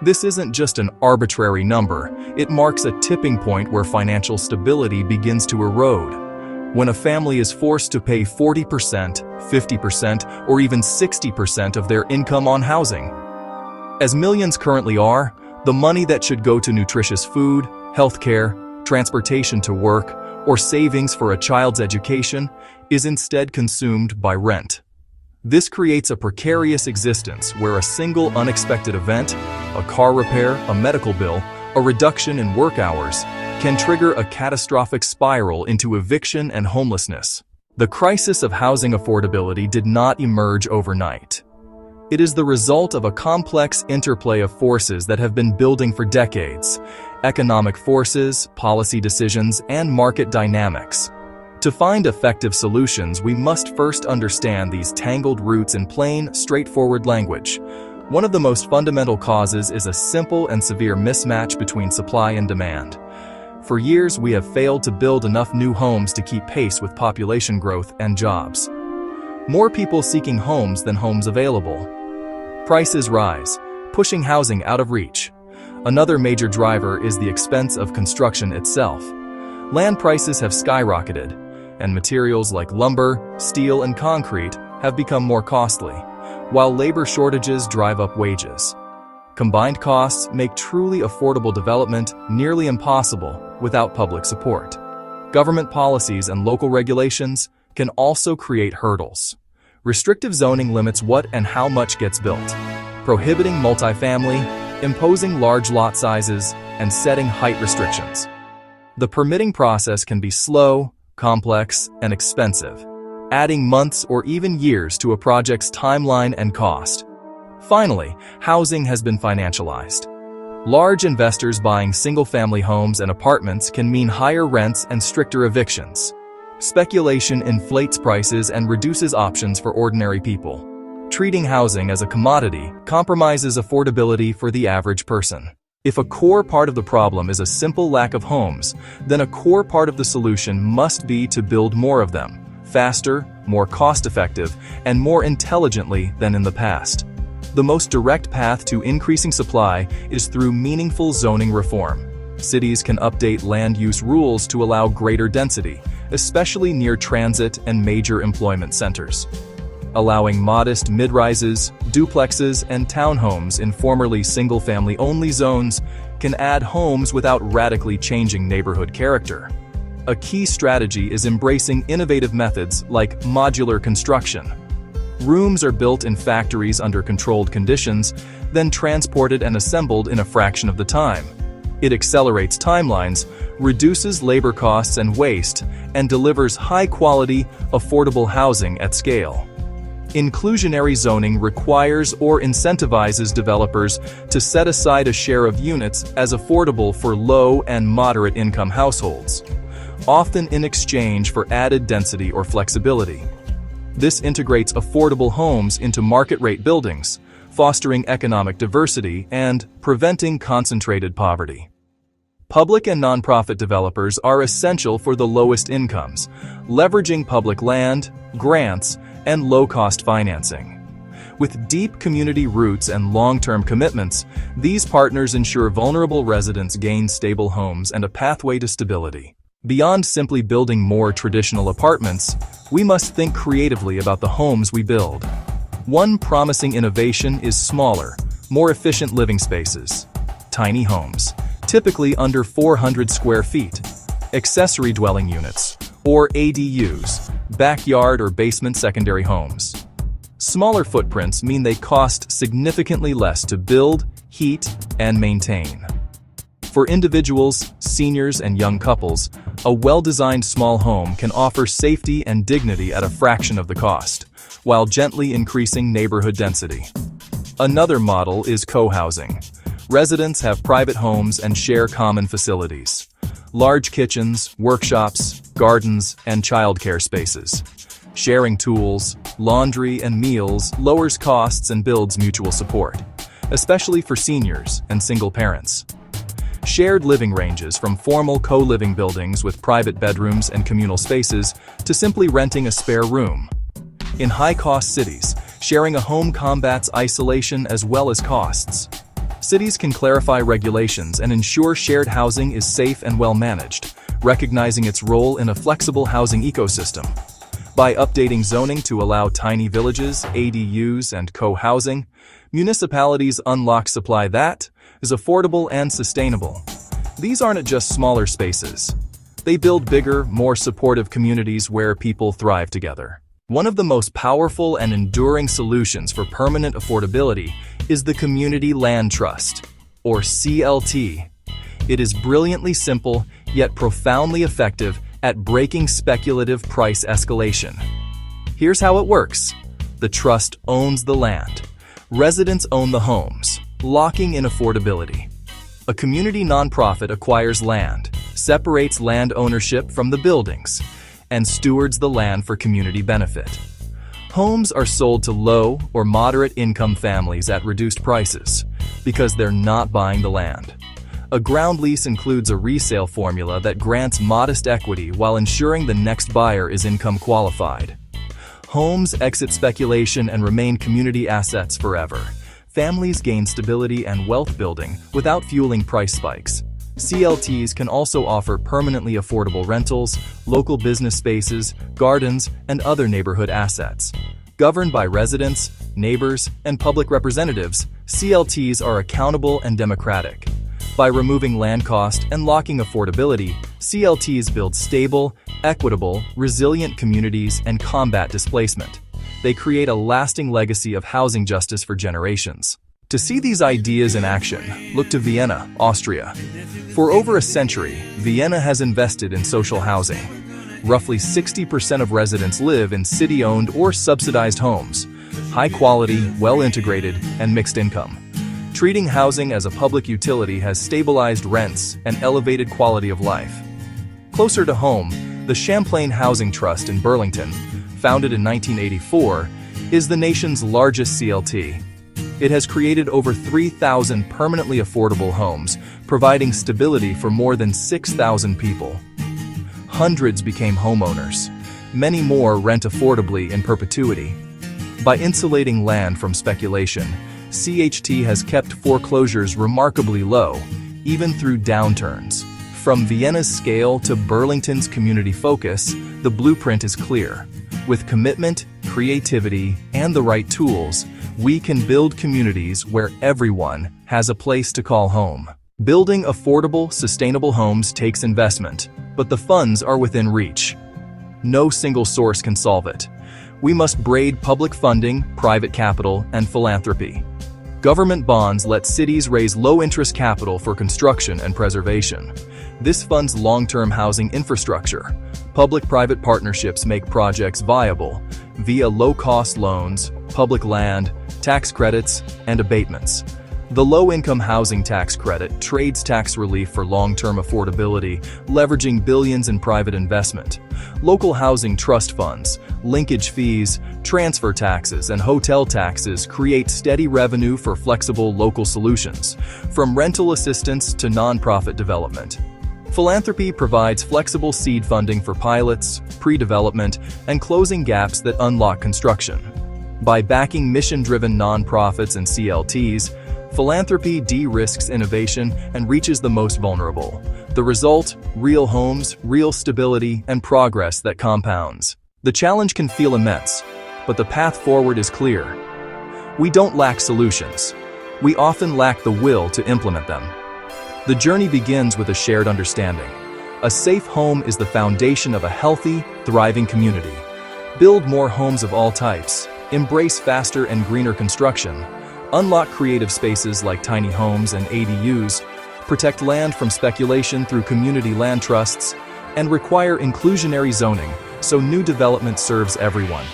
This isn't just an arbitrary number, it marks a tipping point where financial stability begins to erode. When a family is forced to pay 40%, 50%, or even 60% of their income on housing. As millions currently are, the money that should go to nutritious food, healthcare, transportation to work, or savings for a child's education is instead consumed by rent. This creates a precarious existence where a single unexpected event, a car repair, a medical bill, a reduction in work hours, can trigger a catastrophic spiral into eviction and homelessness. The crisis of housing affordability did not emerge overnight. It is the result of a complex interplay of forces that have been building for decades: economic forces, policy decisions, and market dynamics. To find effective solutions, we must first understand these tangled roots in plain, straightforward language. One of the most fundamental causes is a simple and severe mismatch between supply and demand. For years, we have failed to build enough new homes to keep pace with population growth and jobs. More people seeking homes than homes available. Prices rise, pushing housing out of reach. Another major driver is the expense of construction itself. Land prices have skyrocketed, and materials like lumber, steel, and concrete have become more costly, while labor shortages drive up wages. Combined costs make truly affordable development nearly impossible without public support. Government policies and local regulations can also create hurdles. Restrictive zoning limits what and how much gets built, prohibiting multifamily, imposing large lot sizes, and setting height restrictions. The permitting process can be slow, complex, and expensive, adding months or even years to a project's timeline and cost. Finally, housing has been financialized. Large investors buying single-family homes and apartments can mean higher rents and stricter evictions. Speculation inflates prices and reduces options for ordinary people. Treating housing as a commodity compromises affordability for the average person. If a core part of the problem is a simple lack of homes, then a core part of the solution must be to build more of them, faster, more cost-effective, and more intelligently than in the past. The most direct path to increasing supply is through meaningful zoning reform. Cities can update land use rules to allow greater density, especially near transit and major employment centers. Allowing modest mid-rises, duplexes, and townhomes in formerly single-family-only zones can add homes without radically changing neighborhood character. A key strategy is embracing innovative methods like modular construction. Rooms are built in factories under controlled conditions, then transported and assembled in a fraction of the time. It accelerates timelines, reduces labor costs and waste, and delivers high-quality, affordable housing at scale. Inclusionary zoning requires or incentivizes developers to set aside a share of units as affordable for low and moderate income households, often in exchange for added density or flexibility. This integrates affordable homes into market-rate buildings, fostering economic diversity and preventing concentrated poverty. Public and nonprofit developers are essential for the lowest incomes, leveraging public land, grants, and low-cost financing. With deep community roots and long-term commitments, these partners ensure vulnerable residents gain stable homes and a pathway to stability. Beyond simply building more traditional apartments, we must think creatively about the homes we build. One promising innovation is smaller, more efficient living spaces. Tiny homes, typically under 400 square feet. Accessory dwelling units, or ADUs, backyard or basement secondary homes. Smaller footprints mean they cost significantly less to build, heat, and maintain. For individuals, seniors, and young couples, a well-designed small home can offer safety and dignity at a fraction of the cost, while gently increasing neighborhood density. Another model is co-housing. Residents have private homes and share common facilities. Large kitchens, workshops, gardens, and childcare spaces. Sharing tools, laundry, and meals lowers costs and builds mutual support, especially for seniors and single parents. Shared living ranges from formal co-living buildings with private bedrooms and communal spaces to simply renting a spare room. In high-cost cities, sharing a home combats isolation as well as costs. Cities can clarify regulations and ensure shared housing is safe and well-managed, recognizing its role in a flexible housing ecosystem. By updating zoning to allow tiny villages, ADUs, and co-housing, municipalities unlock supply that is affordable and sustainable. These aren't just smaller spaces. They build bigger, more supportive communities where people thrive together. One of the most powerful and enduring solutions for permanent affordability is the Community Land Trust, or CLT. It is brilliantly simple, yet profoundly effective at breaking speculative price escalation. Here's how it works. The trust owns the land. Residents own the homes, locking in affordability. A community nonprofit acquires land, separates land ownership from the buildings, and stewards the land for community benefit. Homes are sold to low or moderate income families at reduced prices because they're not buying the land. A ground lease includes a resale formula that grants modest equity while ensuring the next buyer is income qualified. Homes exit speculation and remain community assets forever. Families gain stability and wealth building without fueling price spikes. CLTs can also offer permanently affordable rentals, local business spaces, gardens, and other neighborhood assets. Governed by residents, neighbors, and public representatives, CLTs are accountable and democratic. By removing land cost and locking affordability, CLTs build stable, equitable, resilient communities and combat displacement. They create a lasting legacy of housing justice for generations. To see these ideas in action, look to Vienna, Austria. For over a century, Vienna has invested in social housing. Roughly 60% of residents live in city-owned or subsidized homes, high quality, well-integrated, and mixed income. Treating housing as a public utility has stabilized rents and elevated quality of life. Closer to home, the Champlain Housing Trust in Burlington, founded in 1984, is the nation's largest CLT. It has created over 3,000 permanently affordable homes, providing stability for more than 6,000 people. Hundreds became homeowners. Many more rent affordably in perpetuity. By insulating land from speculation, CHT has kept foreclosures remarkably low, even through downturns. From Vienna's scale to Burlington's community focus, the blueprint is clear. With commitment, creativity, and the right tools, we can build communities where everyone has a place to call home. Building affordable, sustainable homes takes investment, but the funds are within reach. No single source can solve it. We must braid public funding, private capital, and philanthropy. Government bonds let cities raise low-interest capital for construction and preservation. This funds long-term housing infrastructure. Public-private partnerships make projects viable via low-cost loans, public land, tax credits, and abatements. The Low-Income Housing Tax Credit trades tax relief for long-term affordability, leveraging billions in private investment. Local housing trust funds, linkage fees, transfer taxes, and hotel taxes create steady revenue for flexible local solutions, from rental assistance to nonprofit development. Philanthropy provides flexible seed funding for pilots, pre-development, and closing gaps that unlock construction. By backing mission-driven nonprofits and CLTs, philanthropy de-risks innovation and reaches the most vulnerable. The result: real homes, real stability, and progress that compounds. The challenge can feel immense, but the path forward is clear. We don't lack solutions. We often lack the will to implement them. The journey begins with a shared understanding. A safe home is the foundation of a healthy, thriving community. Build more homes of all types. Embrace faster and greener construction. Unlock creative spaces like tiny homes and ADUs. Protect land from speculation through community land trusts. And require inclusionary zoning so new development serves everyone.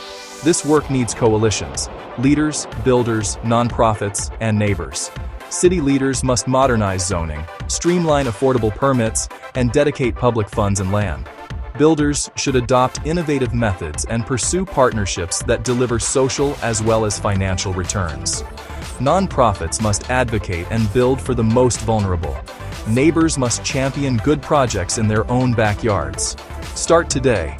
This work needs coalitions, leaders, builders, nonprofits, and neighbors. City leaders must modernize zoning, streamline affordable permits, and dedicate public funds and land. Builders should adopt innovative methods and pursue partnerships that deliver social as well as financial returns. Nonprofits must advocate and build for the most vulnerable. Neighbors must champion good projects in their own backyards. Start today.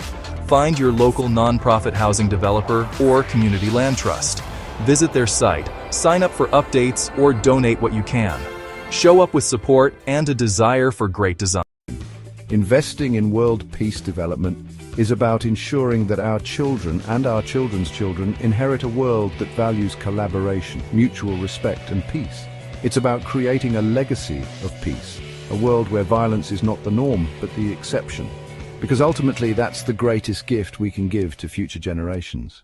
Find your local nonprofit housing developer or community land trust. Visit their site, sign up for updates, or donate what you can. Show up with support and a desire for great design. Investing in world peace development is about ensuring that our children and our children's children inherit a world that values collaboration, mutual respect, and peace. It's about creating a legacy of peace, a world where violence is not the norm, but the exception. Because ultimately, that's the greatest gift we can give to future generations.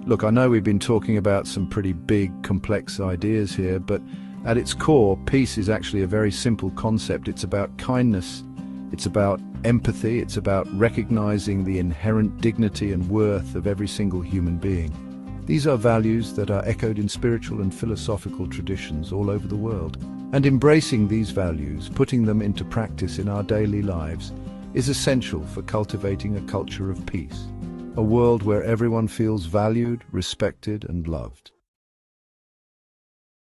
Look, I know we've been talking about some pretty big, complex ideas here, but at its core, peace is actually a very simple concept. It's about kindness, it's about empathy, it's about recognizing the inherent dignity and worth of every single human being. These are values that are echoed in spiritual and philosophical traditions all over the world. And embracing these values, putting them into practice in our daily lives, is essential for cultivating a culture of peace. A world where everyone feels valued, respected, and loved.